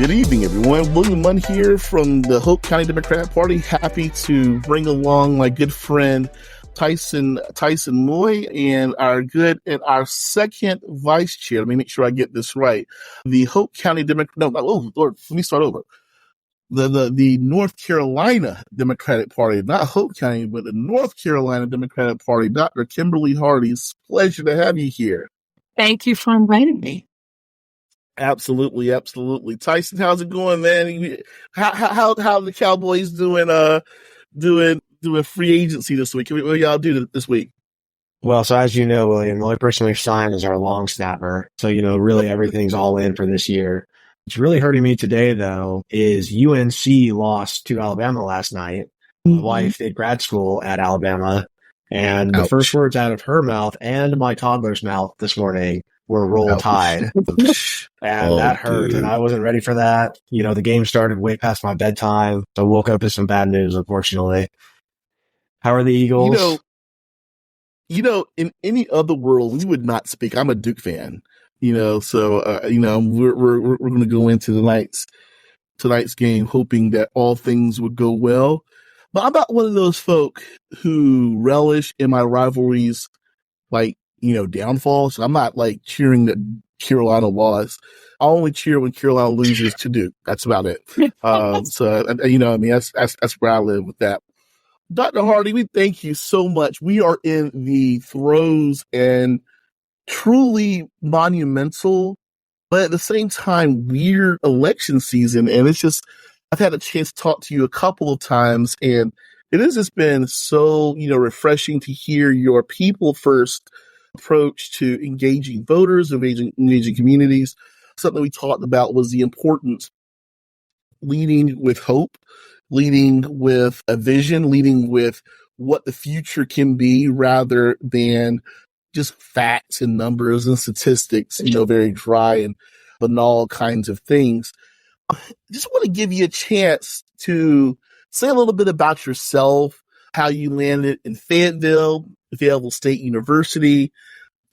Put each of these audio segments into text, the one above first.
Good evening, everyone. William Munn here from the Hope County Democratic Party. Happy to bring along my good friend Tyson Moy and our second vice chair. Let me make sure I get this right. The Hope County Democratic. No, oh Lord, let me start over. The North Carolina Democratic Party, not Hope County, but the North Carolina Democratic Party. Dr. Kimberly Hardy, it's a pleasure to have you here. Thank you for inviting me. Absolutely. Tyson, how's it going, man? How the Cowboys doing free agency this week? What y'all do this week? Well, so as you know, William, the only person we've signed is our long snapper. So, really everything's all in for this year. What's really hurting me today, though, is UNC lost to Alabama last night. My wife did grad school at Alabama, and the first words out of her mouth and my toddler's mouth this morning were Roll Tide. And that hurt, and I wasn't ready for that. The game started way past my bedtime, so I woke up to some bad news, unfortunately. How are the Eagles? In any other world, we would not speak. I'm a Duke fan, so we're going to go into tonight's game hoping that all things would go well. But I'm not one of those folk who relish in my rivalries, downfall. So I'm not cheering that Carolina lost. I only cheer when Carolina loses to Duke. That's about it. That's where I live with that. Dr. Hardy, we thank you so much. We are in the throes and truly monumental, but at the same time, weird election season. And it's just, I've had a chance to talk to you a couple of times, and it has just been so, refreshing to hear your people first approach to engaging voters, engaging communities. Something we talked about was the importance leading with hope, leading with a vision, leading with what the future can be rather than just facts and numbers and statistics, very dry and banal kinds of things. I just want to give you a chance to say a little bit about yourself, how you landed in Fayetteville State University.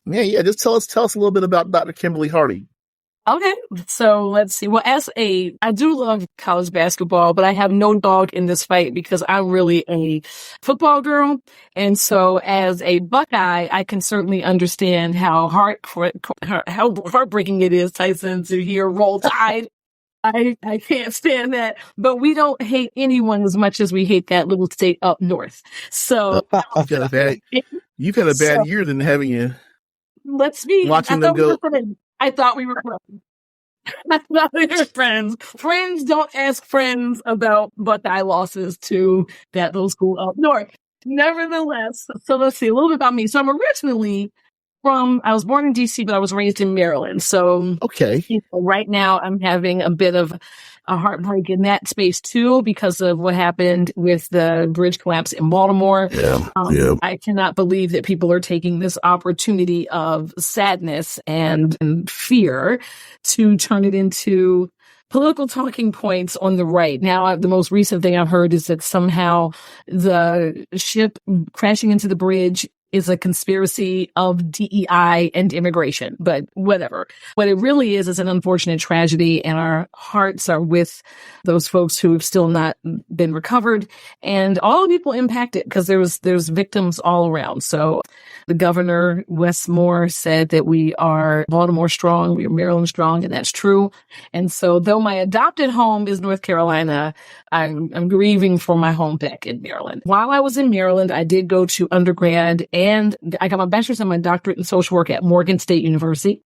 Yeah. Just tell us a little bit about Dr. Kimberly Hardy. Okay, so let's see. Well, I do love college basketball, but I have no dog in this fight because I'm really a football girl. And so as a Buckeye, I can certainly understand how heartbreaking it is, Tyson, to hear Roll Tide. I can't stand that, but we don't hate anyone as much as we hate that little state up north. So you've had a bad year then, haven't you? Let's be watching them go. I thought we were friends. I thought we were friends. Friends don't ask friends about Buckeye losses to that little school up north. Nevertheless, so let's see a little bit about me. So I'm originally I was born in DC, but I was raised in Maryland. So right now I'm having a bit of a heartbreak in that space too, because of what happened with the bridge collapse in Baltimore. I cannot believe that people are taking this opportunity of sadness and fear to turn it into political talking points on the right. Now, the most recent thing I've heard is that somehow the ship crashing into the bridge is a conspiracy of DEI and immigration, but whatever. What it really is an unfortunate tragedy, and our hearts are with those folks who have still not been recovered and all the people impacted, because there's victims all around. So the governor, Wes Moore, said that we are Baltimore strong, we are Maryland strong, and that's true. And so though my adopted home is North Carolina, I'm grieving for my home back in Maryland. While I was in Maryland, I did go to undergrad, and I got my bachelor's and my doctorate in social work at Morgan State University,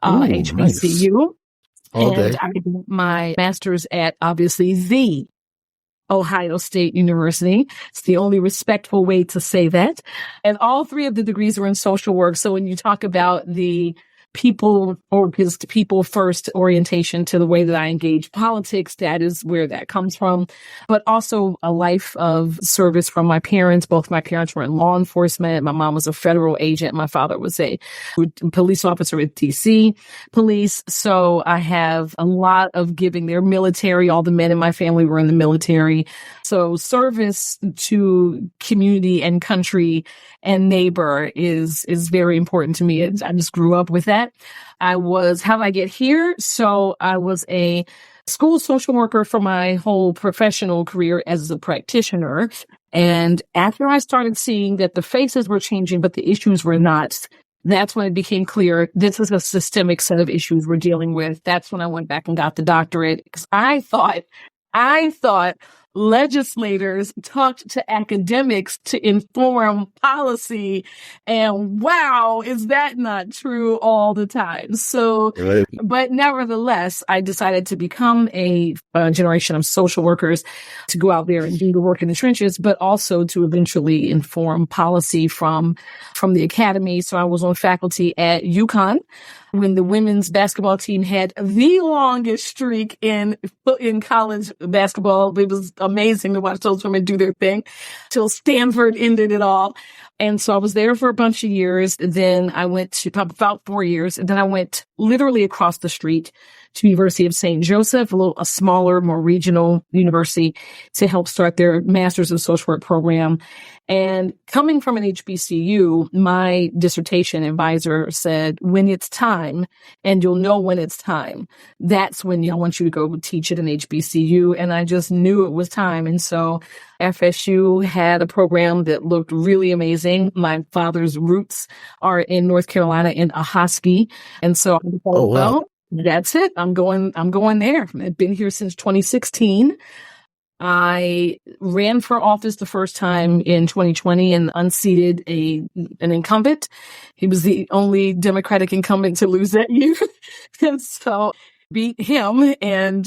HBCU. Nice. I did my master's at, obviously, the Ohio State University. It's the only respectful way to say that. And all three of the degrees are in social work. So when you talk about the people first orientation to the way that I engage politics, that is where that comes from. But also a life of service from my parents. Both my parents were in law enforcement. My mom was a federal agent. My father was a police officer with DC police. So I have a lot of giving. They're military. All the men in my family were in the military. So service to community and country and neighbor is very important to me. I just grew up with that. How did I get here? So I was a school social worker for my whole professional career as a practitioner. And after I started seeing that the faces were changing, but the issues were not, that's when it became clear this is a systemic set of issues we're dealing with. That's when I went back and got the doctorate, because I thought legislators talked to academics to inform policy. And wow, is that not true all the time? So, Right. but nevertheless, I decided to become a generation of social workers to go out there and do the work in the trenches, but also to eventually inform policy from the academy. So I was on faculty at UConn when the women's basketball team had the longest streak in college basketball. It was amazing to watch those women do their thing till Stanford ended it all. And so I was there for a bunch of years. Then I went to about 4 years. And then I went literally across the street to University of St. Joseph, a smaller, more regional university, to help start their Master's of Social Work program. And coming from an HBCU, my dissertation advisor said, when it's time, and you'll know when it's time, that's when I want you to go teach at an HBCU. And I just knew it was time. And so FSU had a program that looked really amazing. My father's roots are in North Carolina in Ahoskie. And so I thought, Oh, wow. well, that's it. I'm going there. I've been here since 2016. I ran for office the first time in 2020 and unseated an incumbent. He was the only Democratic incumbent to lose that year. And so beat him.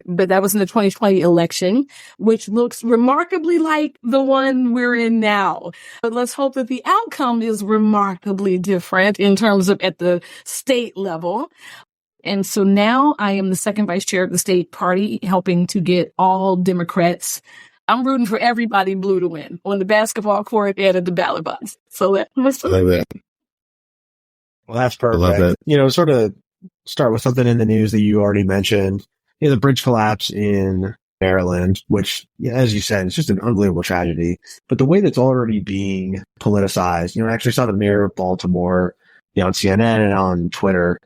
But that was in the 2020 election, which looks remarkably like the one we're in now. But let's hope that the outcome is remarkably different in terms of at the state level. And so now I am the second vice chair of the state party, helping to get all Democrats. I'm rooting for everybody blue to win on the basketball court and at the ballot box. So I love that. Well, that's I love perfect. that. Sort of start with something in the news that you already mentioned. The bridge collapse in Maryland, which, as you said, it's just an unbelievable tragedy. But the way that's already being politicized, I actually saw the mayor of Baltimore, on CNN and on Twitter,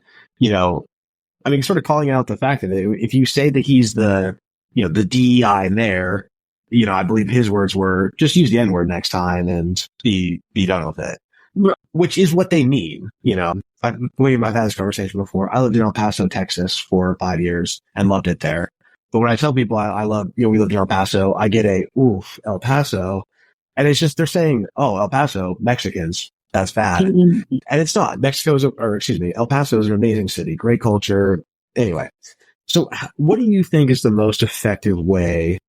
sort of calling out the fact that if you say that he's the DEI mayor, I believe his words were, just use the N-word next time and be done with it. Right. Which is what they mean. I've had this conversation before. I lived in El Paso, Texas for 5 years and loved it there. But when I tell people I love, we lived in El Paso, I get El Paso. And it's just, they're saying, oh, El Paso, Mexicans. That's bad. And it's not. El Paso is an amazing city, great culture. Anyway, so what do you think is the most effective way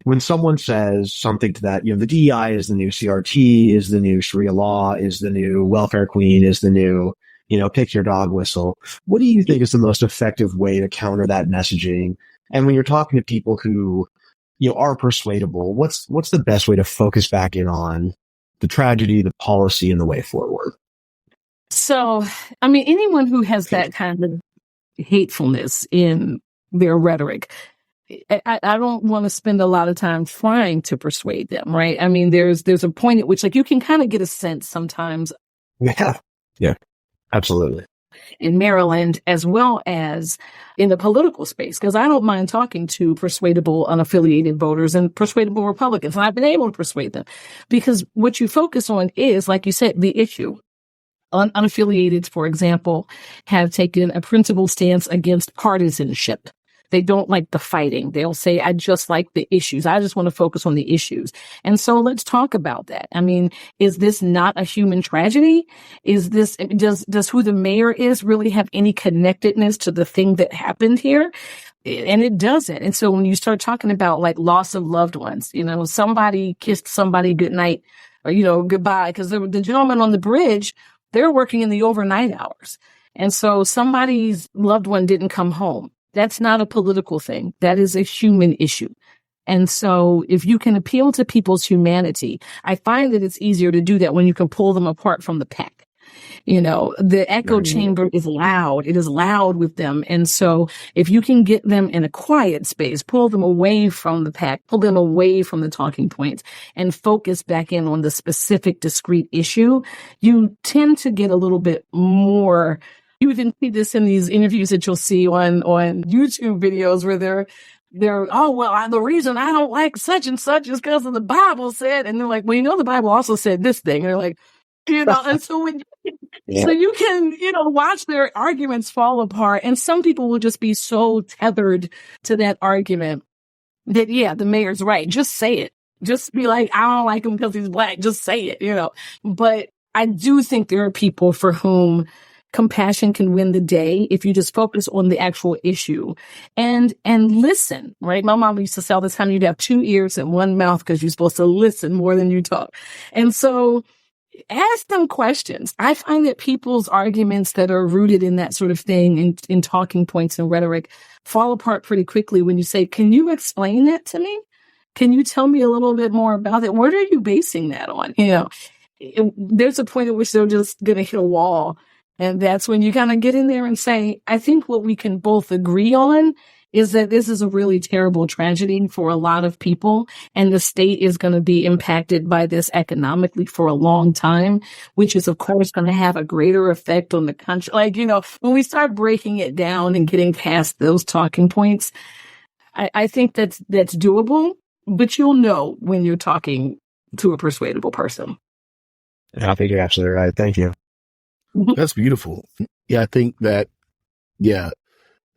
when someone says something to that, the DEI is the new CRT, is the new Sharia law, is the new welfare queen, is the new, pick your dog whistle. What do you think is the most effective way to counter that messaging? And when you're talking to people who, are persuadable, what's the best way to focus back in on the tragedy, the policy, and the way forward? So, anyone who has that kind of hatefulness in their rhetoric, I don't want to spend a lot of time trying to persuade them, right? There's a point at which, you can kind of get a sense sometimes. Yeah, absolutely. In Maryland, as well as in the political space, because I don't mind talking to persuadable unaffiliated voters and persuadable Republicans. And I've been able to persuade them because what you focus on is, like you said, the issue. Unaffiliated, for example, have taken a principled stance against partisanship. They don't like the fighting. They'll say, I just like the issues. I just want to focus on the issues. And so let's talk about that. Is this not a human tragedy? Does who the mayor is really have any connectedness to the thing that happened here? And it doesn't. And so when you start talking about loss of loved ones, somebody kissed somebody goodnight or, goodbye, because the gentleman on the bridge, they're working in the overnight hours. And so somebody's loved one didn't come home. That's not a political thing. That is a human issue. And so if you can appeal to people's humanity, I find that it's easier to do that when you can pull them apart from the pack. The echo chamber is loud. It is loud with them. And so if you can get them in a quiet space, pull them away from the pack, pull them away from the talking points and focus back in on the specific discrete issue, you tend to get a little bit more You even see this in these interviews that you'll see on YouTube videos where they're, oh, well, the reason I don't like such and such is because of the Bible said, and they're like, well, the Bible also said this thing. And they're like, and so so you can, watch their arguments fall apart. And some people will just be so tethered to that argument that, yeah, the mayor's right. Just say it. Just be like, I don't like him because he's black. Just say it, But I do think there are people for whom compassion can win the day if you just focus on the actual issue and listen, right? My mom used to say all the time, you'd have 2 ears and 1 mouth because you're supposed to listen more than you talk. And so ask them questions. I find that people's arguments that are rooted in that sort of thing, in talking points and rhetoric, fall apart pretty quickly when you say, can you explain that to me? Can you tell me a little bit more about it? What are you basing that on? There's a point at which they're just going to hit a wall. And that's when you kind of get in there and say, I think what we can both agree on is that this is a really terrible tragedy for a lot of people. And the state is going to be impacted by this economically for a long time, which is, of course, going to have a greater effect on the country. When we start breaking it down and getting past those talking points, I think that's doable, but you'll know when you're talking to a persuadable person. I think you're absolutely right. Thank you. That's beautiful. Yeah, I think that,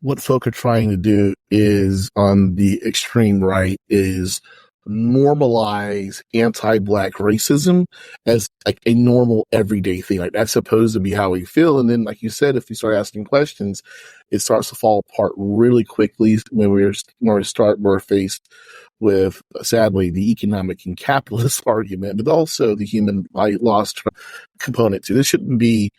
what folk are trying to do is on the extreme right is normalize anti-black racism as like a normal everyday thing. Like that's supposed to be how we feel. And then, like you said, if you start asking questions, it starts to fall apart really quickly when we're faced with, sadly, the economic and capitalist argument, but also the human loss component too. This shouldn't be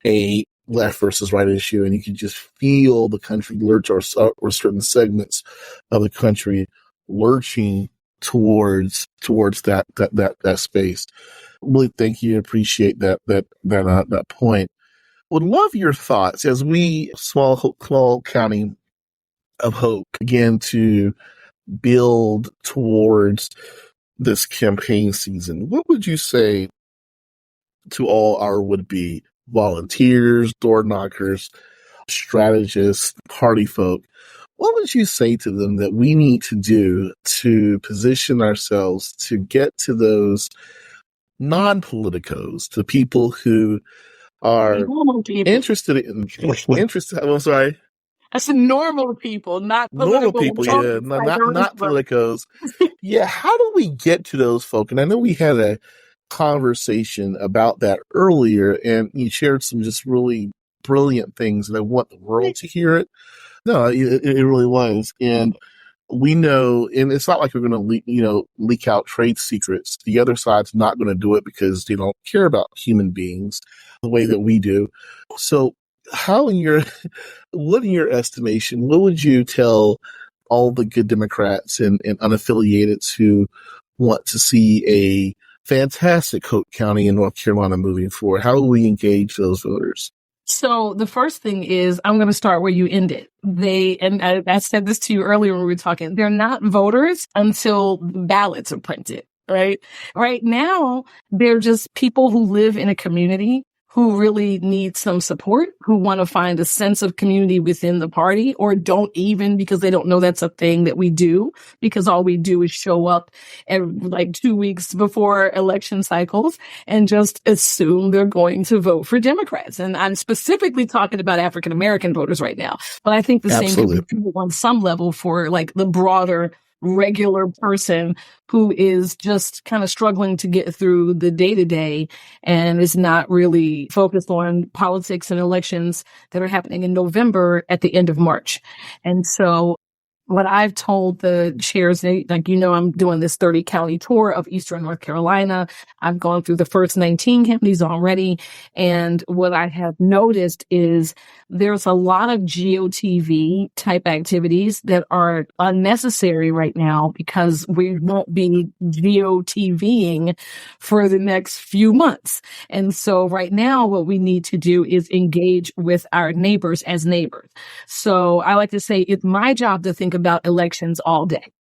a left versus right issue, and you can just feel the country lurch or certain segments of the country lurching towards that space. Really, thank you. Appreciate that point. Would love your thoughts as we small county of hope begin to build towards this campaign season. What would you say to all our would-be volunteers, door knockers, strategists, party folk? What would you say to them that we need to do to position ourselves to get to those non-politicos, to people who are interested in I'm sorry. I said normal people, not political. Normal people, yeah, not politicos. Yeah, how do we get to those folk? And I know we had a conversation about that earlier, and you shared some just really brilliant things, and I want the world to hear it. No, it really was. And we know, and it's not like we're going to leak out trade secrets. The other side's not going to do it because they don't care about human beings the way that we do. So what in your estimation, what would you tell all the good Democrats and unaffiliated who want to see a fantastic Hope County in North Carolina moving forward? How will we engage those voters? So the first thing is, I'm going to start where you ended. I said this to you earlier when we were talking, they're not voters until ballots are printed, right? Right now, they're just people who live in a community who really need some support, who want to find a sense of community within the party, or don't even, because they don't know that's a thing that we do, because all we do is show up like 2 weeks before election cycles and just assume they're going to vote for Democrats. And I'm specifically talking about African American voters right now, but I think the same can be true on some level for like the broader regular person who is just kind of struggling to get through the day-to-day and is not really focused on politics and elections that are happening in November at the end of March. And so what I've told the chairs, I'm doing this 30 county tour of Eastern North Carolina. I've gone through the first 19 counties already. And what I have noticed is there's a lot of GOTV type activities that are unnecessary right now because we won't be GOTVing for the next few months. And so right now, what we need to do is engage with our neighbors as neighbors. So I like to say it's my job to think about elections all day.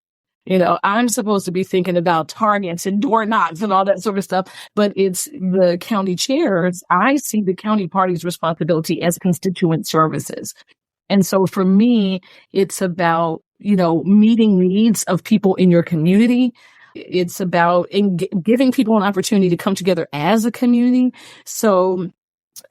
I'm supposed to be thinking about targets and door knocks and all that sort of stuff, but it's the county chairs. I see the county party's responsibility as constituent services. And so for me, it's about, meeting needs of people in your community. It's about giving people an opportunity to come together as a community. So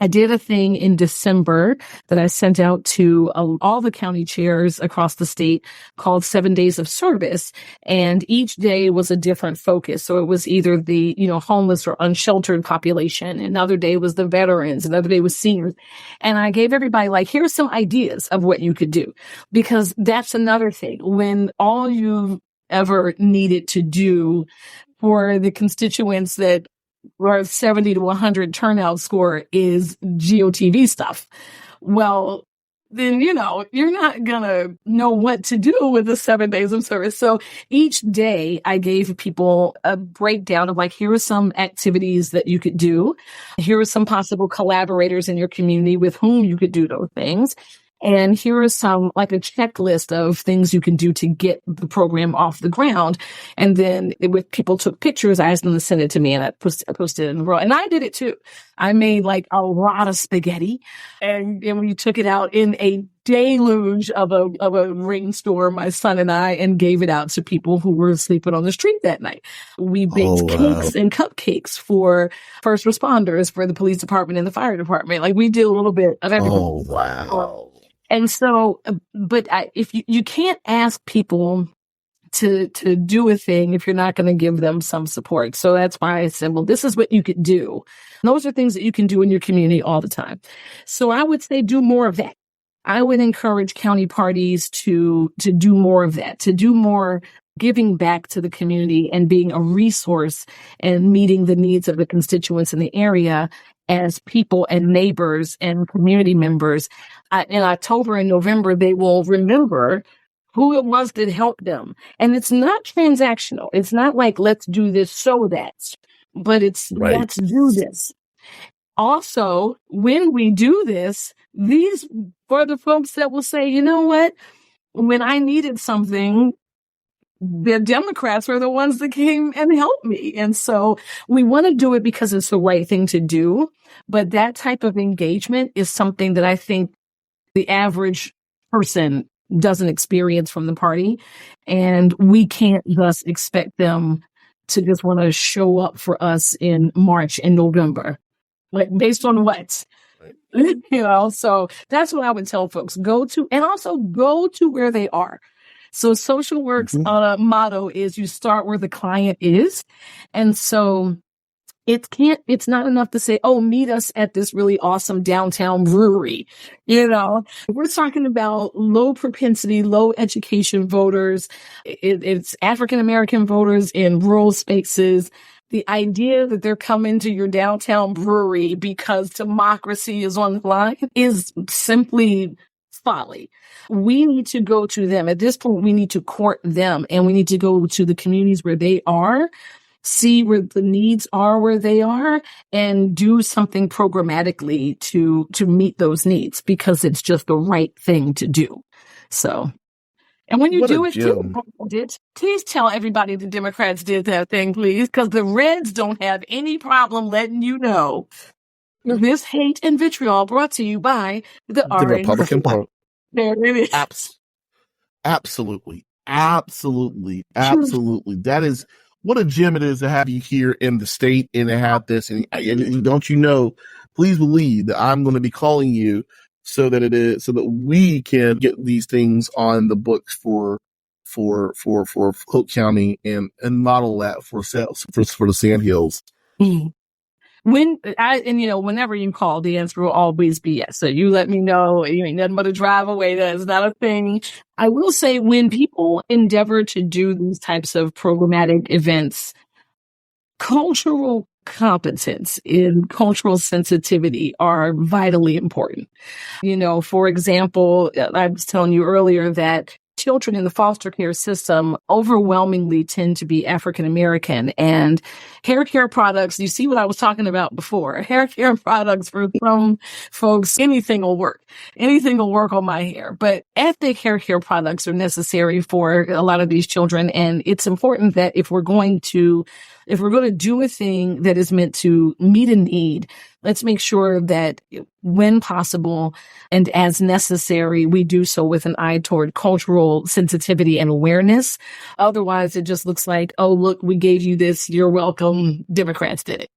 I did a thing in December that I sent out to all the county chairs across the state called 7 Days of Service. And each day was a different focus. So it was either the, homeless or unsheltered population. Another day was the veterans. Another day was seniors. And I gave everybody here's some ideas of what you could do, because that's another thing. When all you ever needed to do for the constituents that where 70 to 100 turnout score is GOTV stuff. Well, then, you're not going to know what to do with the 7 days of service. So each day I gave people a breakdown of here are some activities that you could do. Here are some possible collaborators in your community with whom you could do those things. And here are some, a checklist of things you can do to get the program off the ground. And then with people took pictures, I asked them to send it to me, and I posted it in the world. And I did it too. I made a lot of spaghetti, and we took it out in a deluge of a rainstorm, my son and I, and gave it out to people who were sleeping on the street that night. We baked cakes and cupcakes for first responders, for the police department and the fire department. We did a little bit of everything. Oh, wow. And so, but if you can't ask people to do a thing if you're not going to give them some support. So that's why I said, well, this is what you could do. And those are things that you can do in your community all the time. So I would say do more of that. I would encourage county parties to do more of that, to do more giving back to the community and being a resource and meeting the needs of the constituents in the area as people and neighbors and community members. In October and November, they will remember who it was that helped them. And it's not transactional. It's not let's do this so that, but it's let's do this. Also, when we do this, these are the folks that will say, you know what, when I needed something, the Democrats were the ones that came and helped me. And so we want to do it because it's the right thing to do. But that type of engagement is something that I think the average person doesn't experience from the party. And we can't thus expect them to just want to show up for us in March and November. Based on what? So that's what I would tell folks. Go to where they are. So social work's motto is you start where the client is. And so it's not enough to say, oh, meet us at this really awesome downtown brewery. We're talking about low propensity, low education voters. It's African-American voters in rural spaces. The idea that they're coming to your downtown brewery because democracy is on the line is simply folly. We need to go to them. At this point, we need to court them, and we need to go to the communities where they are, see where the needs are where they are, and do something programmatically to meet those needs, because it's just the right thing to do. So, and when you do it, please tell everybody the Democrats did that thing, please, because the Reds don't have any problem letting you know. This hate and vitriol brought to you by the Republican Party. There it is. Absolutely. That is what a gem it is to have you here in the state and to have this. And don't please believe that I'm going to be calling you so that we can get these things on the books for Polk County and model that for the Sandhills. Mm-hmm. Whenever you call, the answer will always be yes. So you let me know. You ain't nothing but a drive away. That's not a thing. I will say, when people endeavor to do these types of programmatic events, cultural competence and cultural sensitivity are vitally important. For example, I was telling you earlier that children in the foster care system overwhelmingly tend to be African American, and hair care products, you see what I was talking about before, hair care products for some folks, anything will work. Anything will work on my hair, but ethnic hair care products are necessary for a lot of these children. And it's important that if we're going to do a thing that is meant to meet a need, let's make sure that when possible and as necessary, we do so with an eye toward cultural sensitivity and awareness. Otherwise, it just looks like, oh, look, we gave you this. You're welcome. Democrats did it.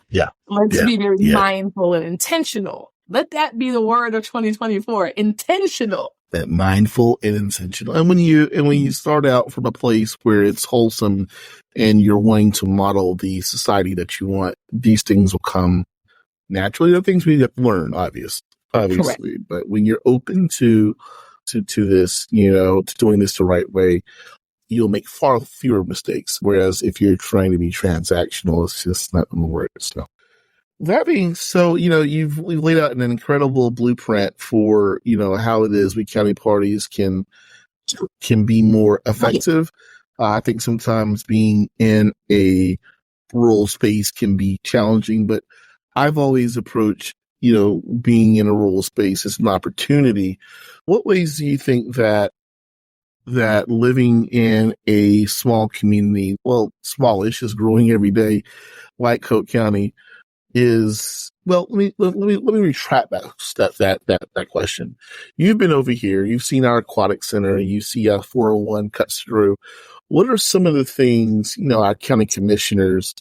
Yeah. Let's be very mindful and intentional. Let that be the word of 2024. Intentional. That mindful and intentional. And when you start out from a place where it's wholesome and you're wanting to model the society that you want, these things will come naturally. There are things we have to learn, obviously. Correct. But when you're open to this, to doing this the right way, you'll make far fewer mistakes. Whereas if you're trying to be transactional, it's just not going to work. So that being so, you've laid out an incredible blueprint for, how it is we county parties can be more effective. I think sometimes being in a rural space can be challenging, but I've always approached, being in a rural space as an opportunity. What ways do you think that living in a small community, well, smallish, is growing every day, like Coke County, is, well, let me retract that question. You've been over here, you've seen our aquatic center, you see our 401 cuts through. What are some of the things, our county commissioners,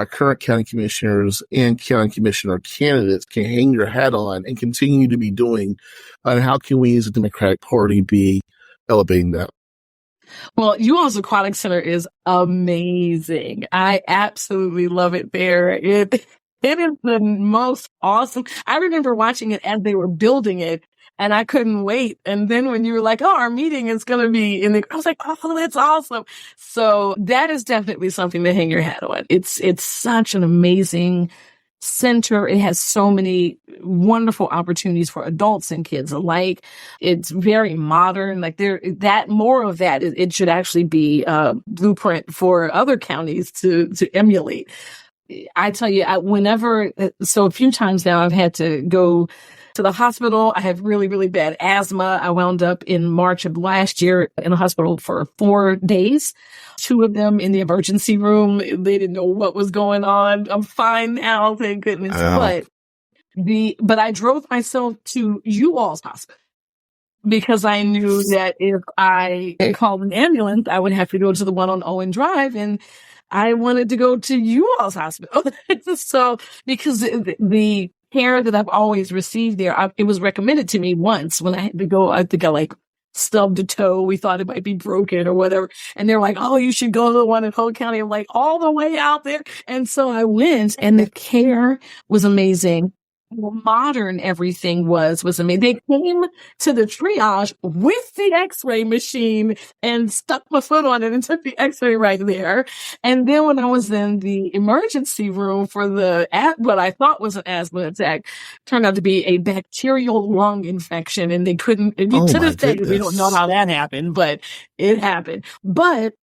our current county commissioners and county commissioner candidates can hang your hat on and continue to be doing? And how can we as a Democratic Party be elevating that? Well, UAll's Aquatic Center is amazing. I absolutely love it there. It is the most awesome. I remember watching it as they were building it, and I couldn't wait. And then when you were like, oh, our meeting is going to be I was like, oh, that's awesome. So that is definitely something to hang your hat on. It's such an amazing center. It has so many wonderful opportunities for adults and kids alike. It's very modern. Like more of that, it should actually be a blueprint for other counties to emulate. I tell you, a few times now I've had to go to the hospital. I have really, really bad asthma. I wound up in March of last year in the hospital for 4 days, 2 of them in the emergency room. They didn't know what was going on. I'm fine now, thank goodness. But I drove myself to UAll's hospital because I knew that if I called an ambulance, I would have to go to the one on Owen Drive, and I wanted to go to UAll's hospital. So, because the care that I've always received there, it was recommended to me once when I had to go. I think I stubbed a toe. We thought it might be broken or whatever. And they're like, oh, you should go to the one in Polk County. I'm like, all the way out there. And so I went, and the care was amazing. Modern everything was amazing. They came to the triage with the x-ray machine and stuck my foot on it and took the x-ray right there. And then when I was in the emergency room for what I thought was an asthma attack, turned out to be a bacterial lung infection, and they couldn't, to this day, we don't know how that happened, but it happened. But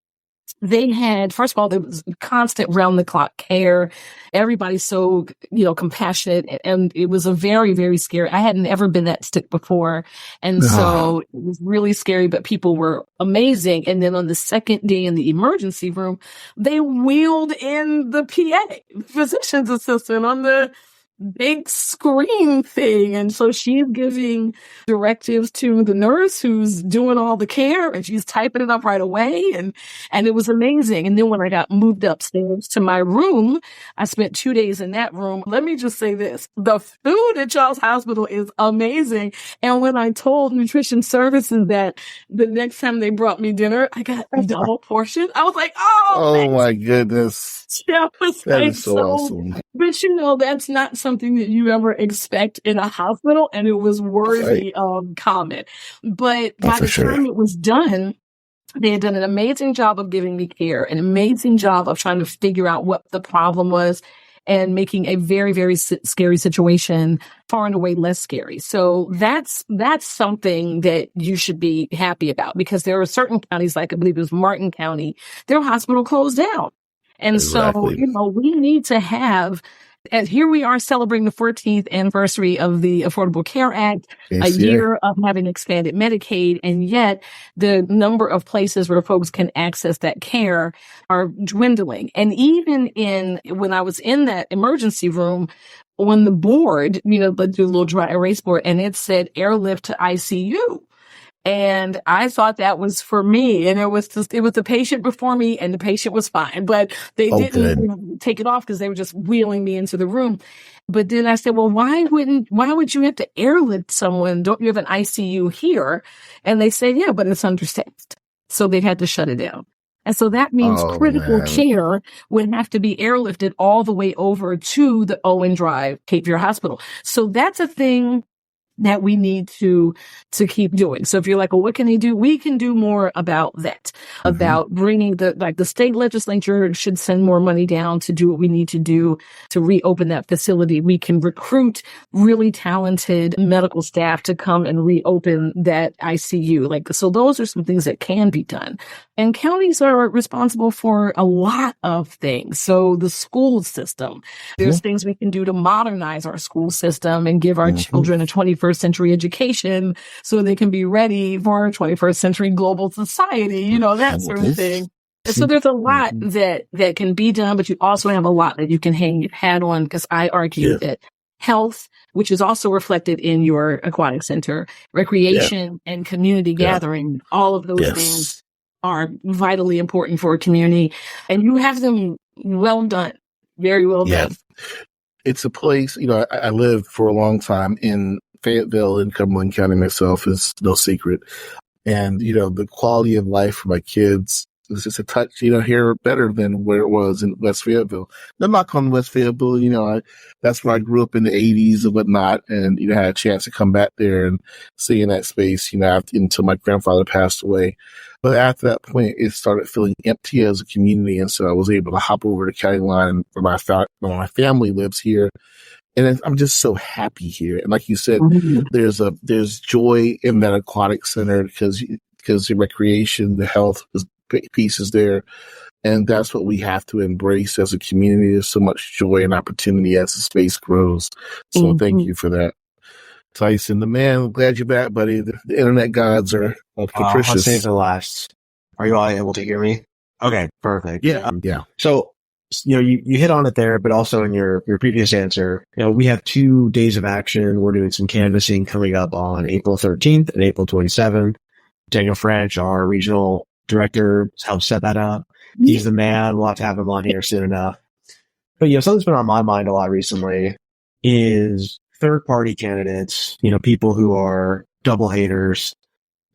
they had, first of all, there was constant round-the-clock care. Everybody's so, compassionate. And it was a very, very scary. I hadn't ever been that sick before. And so it was really scary, but people were amazing. And then on the second day in the emergency room, they wheeled in the PA, physician's assistant, on the big screen thing. And so she's giving directives to the nurse who's doing all the care, and she's typing it up right away. And it was amazing. And then when I got moved upstairs to my room, I spent 2 days in that room. Let me just say this. The food at Charles Hospital is amazing. And when I told nutrition services that the next time they brought me dinner, I got a double portion, I was like, oh my goodness. That is so awesome. But that's not something that you ever expect in a hospital, and it was worthy of comment. But by the time it was done, they had done an amazing job of giving me care, an amazing job of trying to figure out what the problem was. and making a very, very scary situation far and away less scary. So that's something that you should be happy about, because there are certain counties, like I believe it was Martin County, their hospital closed down. And so, we need to have, and here we are celebrating the 14th anniversary of the Affordable Care Act, a year of having expanded Medicaid, and yet the number of places where folks can access that care are dwindling. And even when I was in that emergency room, on the board, the little dry erase board, and it said airlift to ICU. And I thought that was for me. And it was the patient before me, and the patient was fine, but they didn't take it off because they were just wheeling me into the room. But then I said, well, why would you have to airlift someone? Don't you have an ICU here? And they said, yeah, but it's understaffed. So they had to shut it down. And so that means critical care would have to be airlifted all the way over to the Owen Drive Cape Fear Hospital. So that's a thing that we need to keep doing. So if you're like, well, what can they do? We can do more about that, about bringing the state legislature should send more money down to do what we need to do to reopen that facility. We can recruit really talented medical staff to come and reopen that ICU. So those are some things that can be done. And counties are responsible for a lot of things. So the school system, there's things we can do to modernize our school system and give our children a 21st century education so they can be ready for a 21st century global society, that sort of thing. So there's a lot that can be done, but you also have a lot that you can hang your hat on, because I argue that health, which is also reflected in your aquatic center, recreation and community gathering, all of those things are vitally important for a community, and you have them well done, very well done. It's a place, I lived for a long time in Fayetteville in Cumberland County myself, is no secret. And, the quality of life for my kids is just a touch, here better than where it was in West Fayetteville. I'm not calling West Fayetteville, that's where I grew up in the 80s and whatnot. And, I had a chance to come back there and stay in that space, until my grandfather passed away. But after that point, it started feeling empty as a community. And so I was able to hop over to County Line, where my family lives here. And I'm just so happy here. And like you said, there's joy in that aquatic center because the recreation, the health piece is there. And that's what we have to embrace as a community. There's so much joy and opportunity as the space grows. So thank you for that. Tyson, the man, I'm glad you're back, buddy. The internet gods are capricious. I'll save the last. Are you all able to hear me? Okay, perfect. Yeah. So, you hit on it there, but also in your previous answer, we have 2 days of action. We're doing some canvassing coming up on April 13th and April 27th. Daniel French, our regional director, helped set that up. He's the man. We'll have to have him on here soon enough. But, something's been on my mind a lot recently is third-party candidates, people who are double haters,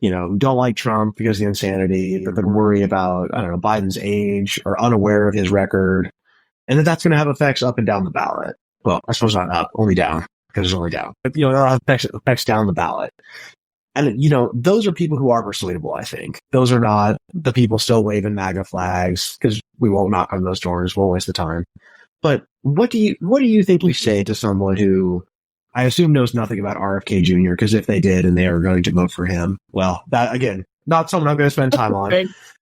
who don't like Trump because of the insanity, but then worry about, Biden's age or unaware of his record, and that's going to have effects up and down the ballot. Well, I suppose not up, only down, because it's only down. But, it'll have effects down the ballot. And, those are people who are persuadable, I think. Those are not the people still waving MAGA flags, because we won't knock on those doors. We'll waste the time. But what do you think we say to someone who I assume knows nothing about RFK Jr., because if they did and they are going to vote for him, well, that, again, not someone I'm going to spend time on.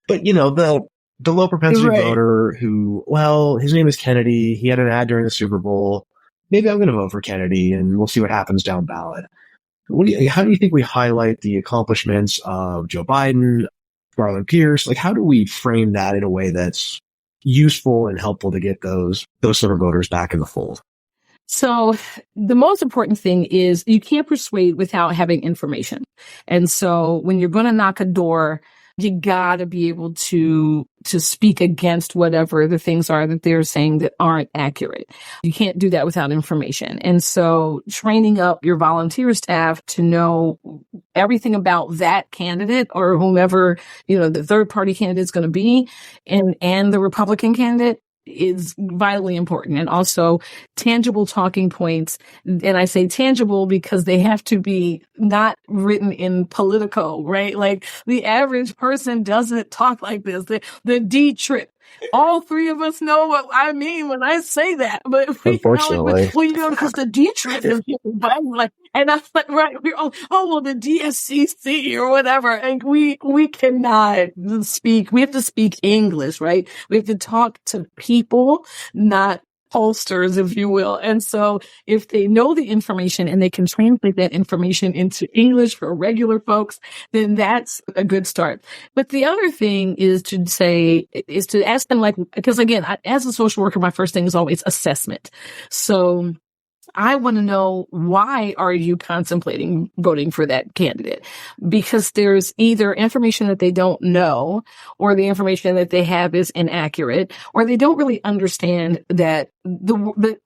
But, the low propensity voter who, well, his name is Kennedy. He had an ad during the Super Bowl. Maybe I'm going to vote for Kennedy, and we'll see what happens down ballot. How do you think we highlight the accomplishments of Joe Biden, Garland Pierce? How do we frame that in a way that's useful and helpful to get those sort of voters back in the fold? So the most important thing is you can't persuade without having information. And so when you're going to knock a door, you gotta be able to speak against whatever the things are that they're saying that aren't accurate. You can't do that without information. And so training up your volunteer staff to know everything about that candidate or whomever, the third party candidate is going to be and the Republican candidate is vitally important. And also tangible talking points. And I say tangible because they have to be not written in Politico, right? The average person doesn't talk like this. The D trip. All three of us know what I mean when I say that, but Unfortunately. because the Dietrich is here, but I'm like, and I'm like, right, we're well, the DSCC or whatever, and we cannot speak. We have to speak English, right? We have to talk to people, not pollsters, if you will. And so if they know the information and they can translate that information into English for regular folks, then that's a good start. But the other thing is to ask them, like, because again, as a social worker, my first thing is always assessment. So I want to know, why are you contemplating voting for that candidate? Because there's either information that they don't know, or the information that they have is inaccurate, or they don't really understand that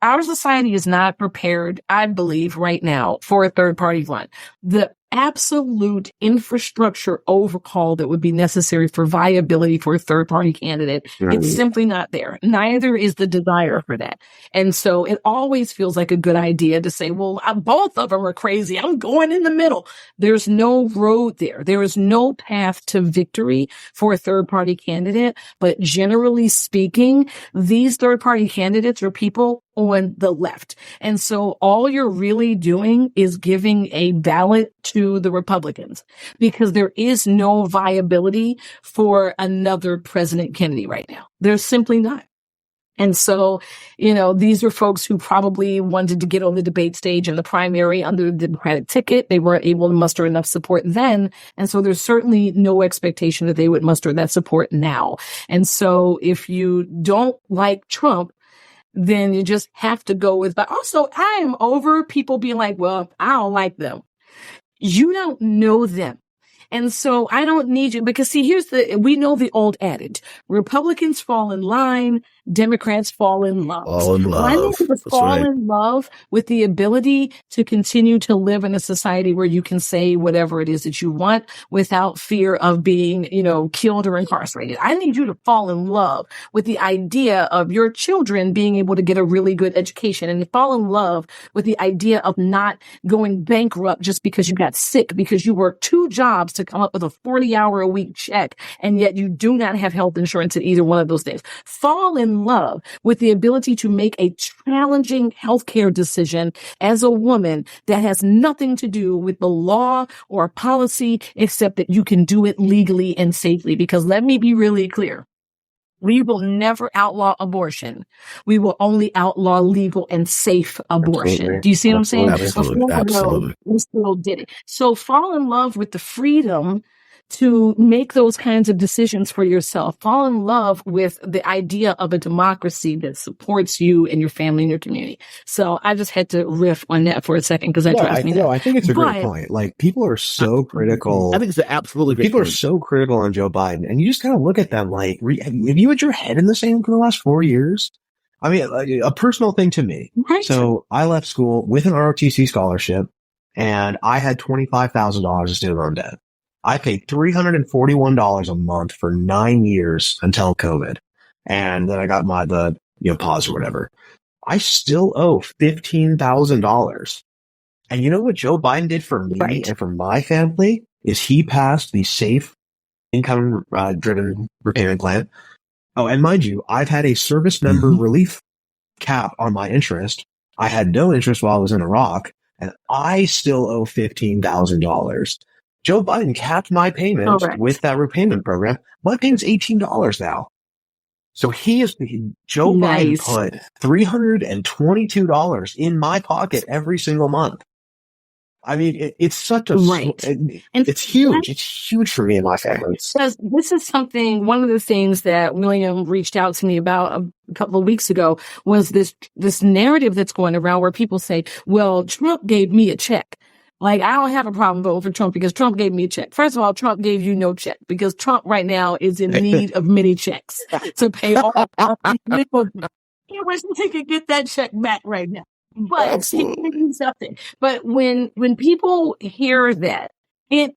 our society is not prepared, I believe, right now for a third party fund. The absolute infrastructure overhaul that would be necessary for viability for a third party candidate, it's simply not there. Neither is the desire for that. And so it always feels like a good idea to say, well, both of them are crazy, I'm going in the middle. There's no road there. There is no path to victory for a third party candidate. But generally speaking, these third party candidates are people on the left. And so all you're really doing is giving a ballot to the Republicans, because there is no viability for another President Kennedy right now. There's simply not. And so, these are folks who probably wanted to get on the debate stage in the primary under the Democratic ticket. They weren't able to muster enough support then. And so there's certainly no expectation that they would muster that support now. And so if you don't like Trump, then you just have to go with, but also I am over people being like, well, I don't like them. You don't know them. And so I don't need you, because see, we know the old adage, Republicans fall in line, Democrats fall in love. I need to fall in love with the ability to continue to live in a society where you can say whatever it is that you want without fear of being, killed or incarcerated. I need you to fall in love with the idea of your children being able to get a really good education, and fall in love with the idea of not going bankrupt just because you got sick, because you worked 2 jobs to come up with a 40-hour-a-week check, and yet you do not have health insurance at either one of those days. Fall in love with the ability to make a challenging healthcare decision as a woman that has nothing to do with the law or policy, except that you can do it legally and safely. Because let me be really clear. We will never outlaw abortion. We will only outlaw legal and safe abortion. Absolutely. Do you see what I'm saying? Absolutely. We still did it. So fall in love with the freedom to make those kinds of decisions for yourself. Fall in love with the idea of a democracy that supports you and your family and your community. So I just had to riff on that for a second, because that drives me nuts. I think it's a great point. Like, people are so critical. I think it's an absolutely great People point. are so critical on Joe Biden, and you just kind of look at them like, have you had your head in the sand for the last 4 years? I mean, a personal thing to me. Right. So I left school with an ROTC scholarship, and I had $25,000 of student loan debt. I paid $341 a month for 9 years until COVID. And then I got the pause or whatever. I still owe $15,000. And you know what Joe Biden did for me and for my family is he passed the safe income driven repayment plan. Oh, and mind you, I've had a service member relief cap on my interest. I had no interest while I was in Iraq, and I still owe $15,000. Joe Biden capped my payments with that repayment program. My payment's $18 now. So Joe Biden put $322 in my pocket every single month. I mean, it's such a, it's huge. It's huge for me and my family. Because this is one of the things that William reached out to me about a couple of weeks ago was this narrative that's going around where people say, well, Trump gave me a check. Like, I don't have a problem voting for Trump because Trump gave me a check. First of all, Trump gave you no check, because Trump right now is in need of many checks to pay all. He wish he could get that check back right now. But he needs something. But when people hear that, it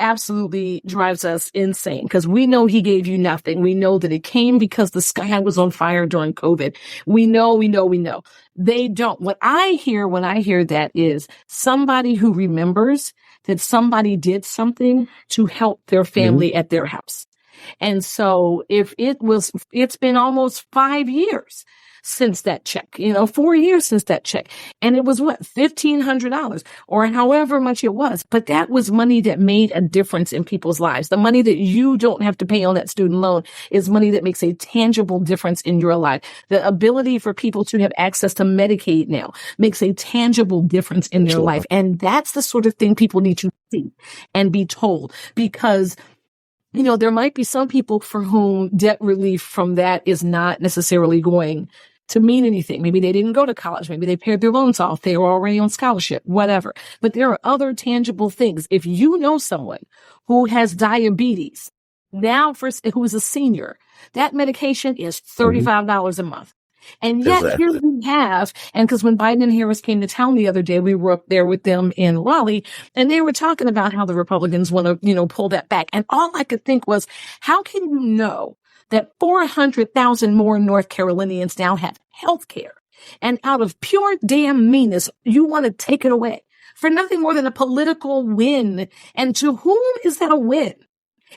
absolutely drives us insane, because we know he gave you nothing. We know that it came because the sky was on fire during COVID. We know. They don't. What I hear when I hear that is somebody who remembers that somebody did something to help their family at their house. And so it's been almost 5 years since that check, 4 years since that check. And it was what, $1,500 or however much it was. But that was money that made a difference in people's lives. The money that you don't have to pay on that student loan is money that makes a tangible difference in your life. The ability for people to have access to Medicaid now makes a tangible difference in their life. And that's the sort of thing people need to see and be told, because there might be some people for whom debt relief from that is not necessarily going to mean anything. Maybe they didn't go to college. Maybe they paid their loans off. They were already on scholarship, whatever. But there are other tangible things. If you know someone who has diabetes, now who is a senior, that medication is $35 a month. And yet here we have, and because when Biden and Harris came to town the other day, we were up there with them in Raleigh, and they were talking about how the Republicans want to, pull that back. And all I could think was, how can you know that 400,000 more North Carolinians now have health care? And out of pure damn meanness, you want to take it away for nothing more than a political win. And to whom is that a win?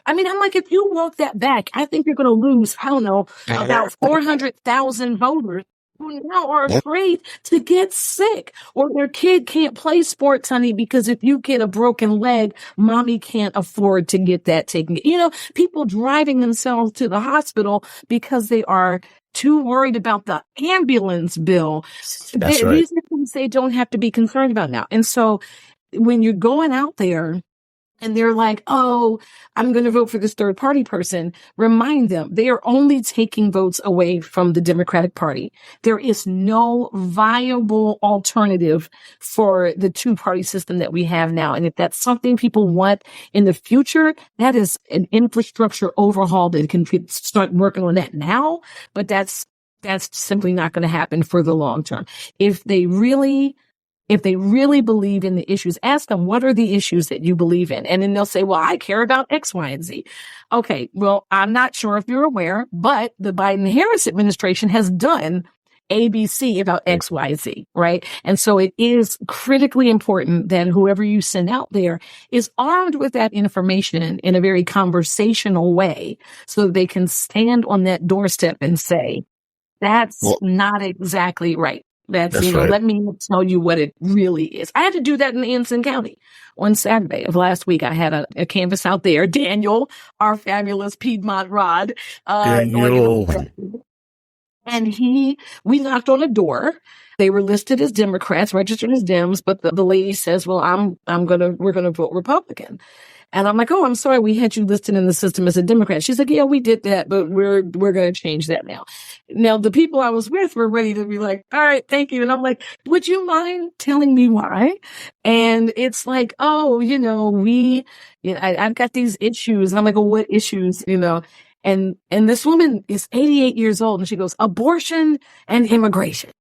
I mean, I'm like, if you walk that back, I think you're going to lose, I don't know, about 400,000 voters who now are afraid to get sick, or their kid can't play sports, honey, because if you get a broken leg, mommy can't afford to get that taken. People driving themselves to the hospital because they are too worried about the ambulance bill. These are things they don't have to be concerned about now. And so when you're going out there, and they're like, oh, I'm going to vote for this third party person, remind them they are only taking votes away from the Democratic Party. There is no viable alternative for the two-party system that we have now. And if that's something people want in the future, that is an infrastructure overhaul that can start working on that now. But that's simply not going to happen for the long term. If they really believe in the issues, ask them, what are the issues that you believe in? And then they'll say, well, I care about X, Y, and Z. Okay, well, I'm not sure if you're aware, but the Biden-Harris administration has done ABC about X, Y, Z, right? And so it is critically important that whoever you send out there is armed with that information in a very conversational way so that they can stand on that doorstep and say, that's not exactly right. That's right. Let me tell you what it really is. I had to do that in Anson County on Saturday of last week. I had a canvas out there. Daniel, our fabulous Piedmont Rod, Daniel. And we knocked on a door. They were listed as Democrats, registered as Dems, but the lady says, well, we're going to vote Republican. And I'm like, oh, I'm sorry, we had you listed in the system as a Democrat. She's like, yeah, we did that, but we're going to change that now. Now, the people I was with were ready to be like, all right, thank you. And I'm like, would you mind telling me why? And it's like, oh, I've got these issues. And I'm like, well, what issues, And this woman is 88 years old, and she goes, abortion and immigration.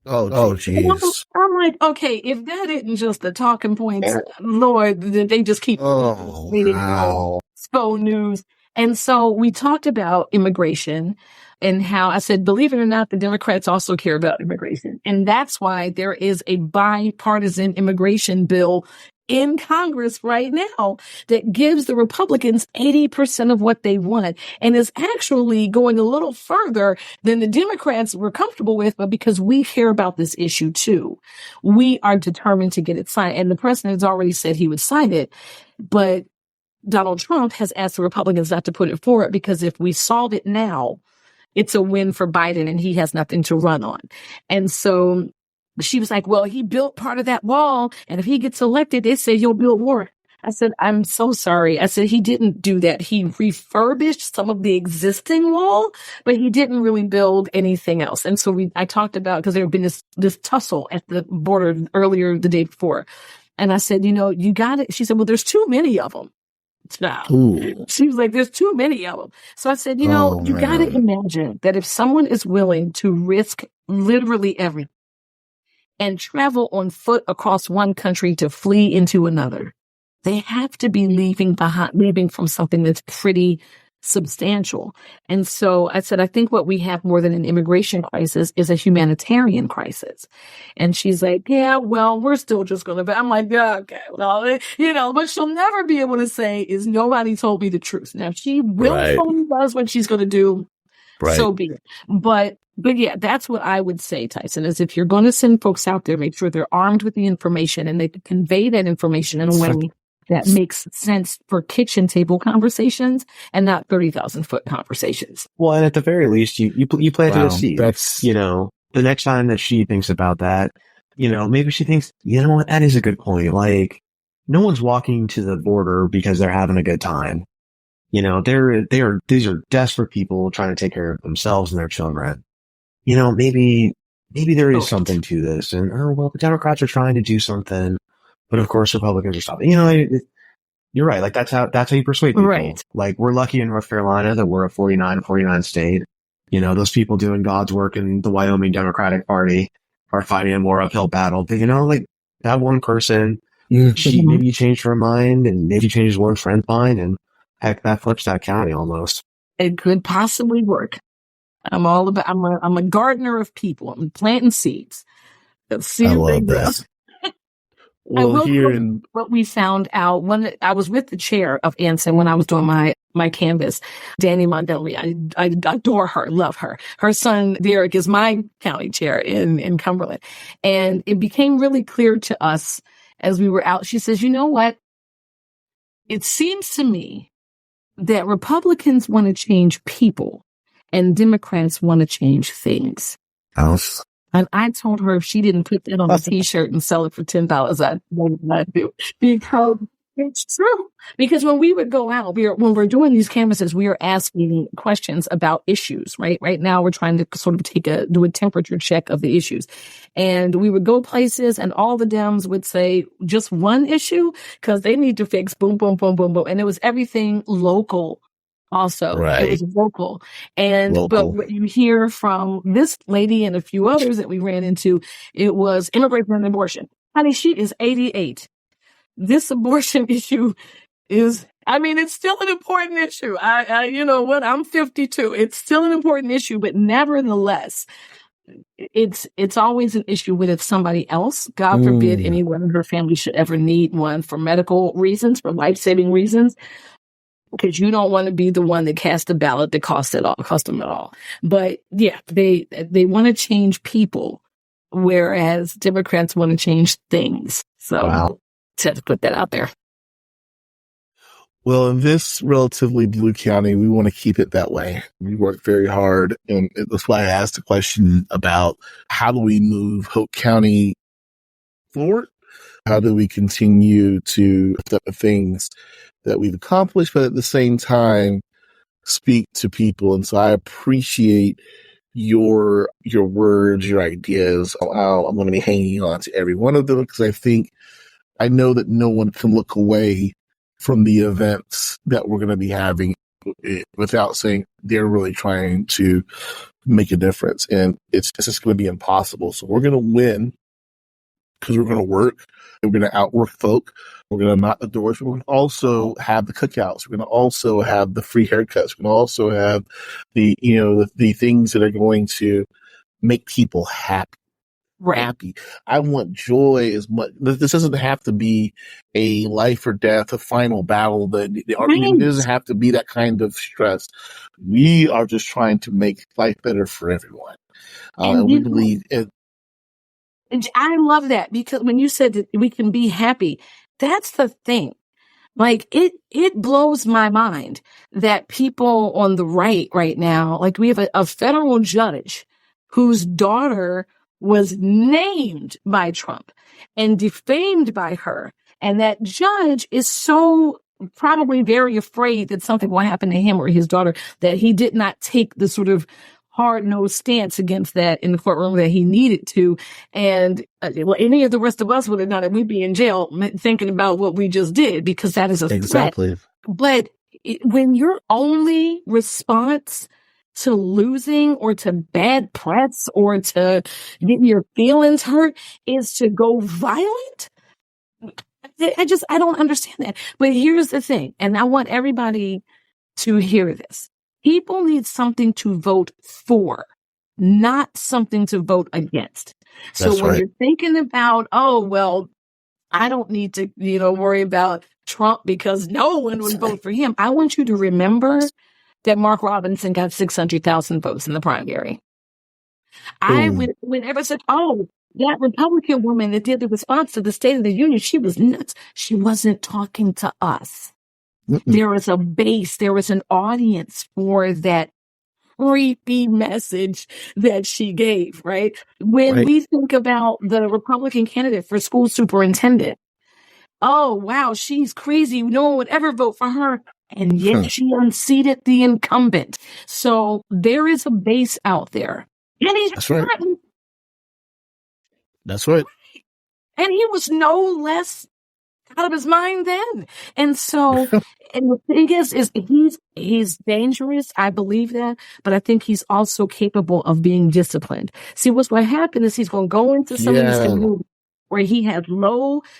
Oh, jeez. I'm like, okay, if that isn't just the talking points, Lord, they just keep reading SPO news. And so we talked about immigration and how I said, believe it or not, the Democrats also care about immigration. And that's why there is a bipartisan immigration bill in Congress right now that gives the Republicans 80% of what they want and is actually going a little further than the Democrats were comfortable with. But because we care about this issue too, we are determined to get it signed. And the president has already said he would sign it. But Donald Trump has asked the Republicans not to put it forward because if we solve it now, it's a win for Biden and he has nothing to run on. And so she was like, well, he built part of that wall, and if he gets elected, they say he'll build more. I said, I'm so sorry. I said, he didn't do that. He refurbished some of the existing wall, but he didn't really build anything else. And so I talked about, because there had been this tussle at the border earlier the day before. And I said, you got it. She said, well, there's too many of them. She was like, there's too many of them. So I said, you got to imagine that if someone is willing to risk literally everything, and travel on foot across one country to flee into another, they have to be leaving from something that's pretty substantial. And so I said, I think what we have more than an immigration crisis is a humanitarian crisis. And she's like, yeah, well, we're still just going to, I'm like, yeah, okay, well, but she'll never be able to say is nobody told me the truth. Now she willfully does what she's going to do. Right. So be it. But yeah, that's what I would say, Tyson, is if you're going to send folks out there, make sure they're armed with the information and they can convey that information in a way that makes sense for kitchen table conversations and not 30,000-foot conversations. Well, and at the very least, you planted a seed. That's, the next time that she thinks about that, maybe she thinks, you know what, that is a good point. Like, no one's walking to the border because they're having a good time. These are desperate people trying to take care of themselves and their children. Maybe there is something to this. And, the Democrats are trying to do something, but of course Republicans are stopping. You're right. Like, that's how you persuade people. Right. Like, we're lucky in North Carolina that we're a 49 state. Those people doing God's work in the Wyoming Democratic Party are fighting a more uphill battle. But, like, that one person, she maybe changed her mind and maybe changed one friend's mind, and heck, that flips that county almost. It could possibly work. I'm a gardener of people. I'm planting seeds. Let's see I if they love grow. this. Well, what we found out when I was with the chair of Anson when I was doing my canvas, Danny Mondelli, I adore her, love her. Her son Derek is my county chair in Cumberland, and it became really clear to us as we were out. She says, "You know what? It seems to me that Republicans want to change people, and Democrats want to change things." And I told her if she didn't put that on a T-shirt and sell it for $10, I'd do. Because it's true. Because when we would go out, when we're doing these canvases, we are asking questions about issues, right? Right now, we're trying to sort of do a temperature check of the issues. And we would go places and all the Dems would say just one issue because they need to fix boom, boom, boom, boom, boom. And it was everything local. Also, right. It was local. But what you hear from this lady and a few others that we ran into, it was immigration and abortion. Honey, she is 88. This abortion issue is, it's still an important issue. I'm 52. It's still an important issue, but nevertheless, it's always an issue with if somebody else, God forbid anyone in her family should ever need one for medical reasons, for life-saving reasons. Because you don't want to be the one that cast a ballot that cost them it all. But yeah, they want to change people, whereas Democrats want to change things. So just had to put that out there. Well, in this relatively blue county, we want to keep it that way. We work very hard, and that's why I asked the question about how do we move Hope County forward? How do we continue to step the things that we've accomplished, but at the same time, speak to people. And so I appreciate your words, your ideas. I'm going to be hanging on to every one of them because I know that no one can look away from the events that we're going to be having without saying they're really trying to make a difference. And it's just going to be impossible. So we're going to win because we're going to work. We're going to outwork folk. We're going to knock the doors. We're going to also have the cookouts. We're going to also have the free haircuts. We're going to also have the things that are going to make people happy. Right. Happy. I want joy as much. This doesn't have to be a life or death, a final battle. It doesn't have to be that kind of stress. We are just trying to make life better for everyone. And we believe it. I love that because when you said that we can be happy, that's the thing. Like it blows my mind that people on the right now, like we have a federal judge whose daughter was named by Trump and defamed by her. And that judge is so probably very afraid that something will happen to him or his daughter, that he did not take the sort of hard-nosed stance against that in the courtroom that he needed to. And any of the rest of us would have done it. We'd be in jail thinking about what we just did because that is a exactly threat. But when your only response to losing or to bad press or to getting your feelings hurt is to go violent, I don't understand that. But here's the thing, and I want everybody to hear this. People need something to vote for, not something to vote against. So That's when right. you're thinking about, oh, well, I don't need to, worry about Trump because no one would vote for him. I want you to remember that Mark Robinson got 600,000 votes in the primary. Whenever I said, oh, that Republican woman that did the response to the State of the Union, she was nuts. She wasn't talking to us. There was a base, there was an audience for that creepy message that she gave, right? When we think about the Republican candidate for school superintendent, oh, wow, she's crazy. No one would ever vote for her. And yet she unseated the incumbent. So there is a base out there. And he's That's right. That's right. And he was no less out of his mind then. And so, and the thing is he's dangerous. I believe that, but I think he's also capable of being disciplined. See, what happened is he's going to go into some of these communities where he has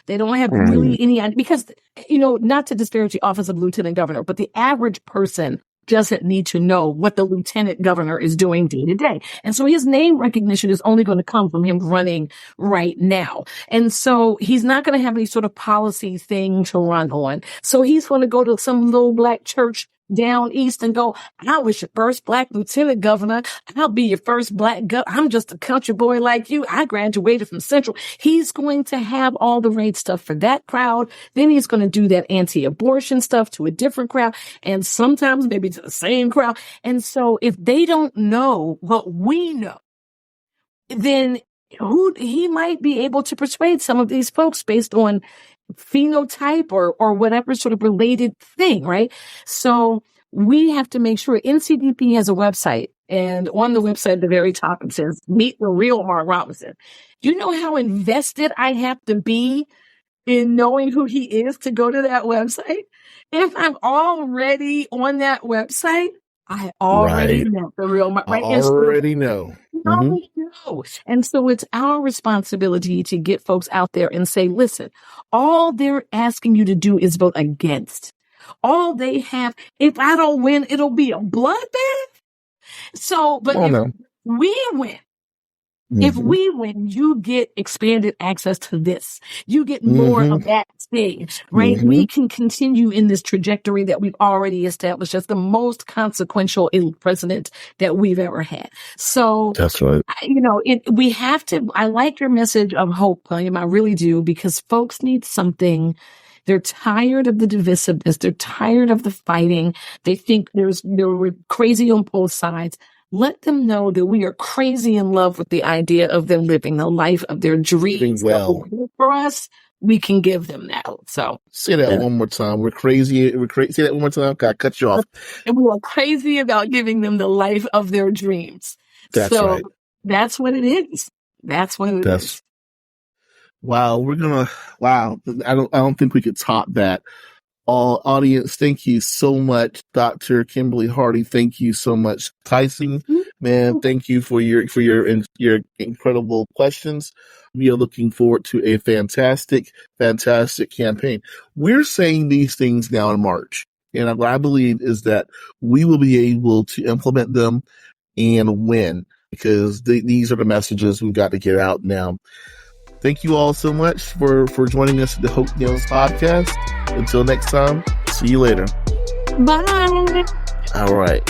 they don't have really any idea, because, not to disparage the office of lieutenant governor, but the average person doesn't need to know what the lieutenant governor is doing day to day. And so his name recognition is only going to come from him running right now. And so he's not going to have any sort of policy thing to run on. So he's going to go to some little black church down east and go, I was your first black lieutenant governor. I'll be your first black I'm just a country boy like you. I graduated from Central. He's going to have all the right stuff for that crowd. Then he's going to do that anti-abortion stuff to a different crowd, and sometimes maybe to the same crowd. And so if they don't know what we know, then he might be able to persuade some of these folks based on phenotype or whatever sort of related thing, right? So we have to make sure. NCDP has a website, and on the website at the very top it says, meet the real Mark Robinson. Do you know how invested I have to be in knowing who he is to go to that website? If I'm already on that website, I already know the real Mark. Right? I already know. No. And so it's our responsibility to get folks out there and say, listen, all they're asking you to do is vote against. All they have, if I don't win, it'll be a bloodbath. So, but if we win, if we win, you get expanded access to this. You get more of that stage, right? We can continue in this trajectory that we've already established as the most consequential president that we've ever had. So that's right. We have to, I like your message of hope, William. I really do, because folks need something. They're tired of the divisiveness. They're tired of the fighting. They think they're crazy on both sides. Let them know that we are crazy in love with the idea of them living the life of their dreams. Well, for us, we can give them that. So say that one more time. We're crazy. Say that one more time. I cut you off. And we are crazy about giving them the life of their dreams. That's right. That's what it is. That's what it is. Wow. I don't think we could top that. Audience, thank you so much, Dr. Kimberly Hardy. Thank you so much, Tyson. Man, thank you for your incredible questions. We are looking forward to a fantastic campaign. We're saying these things now in March, and what I believe is that we will be able to implement them and win, because these are the messages we've got to get out now. Thank you all so much for joining us at the Hope Nails podcast. Until next time, see you later. Bye. All right.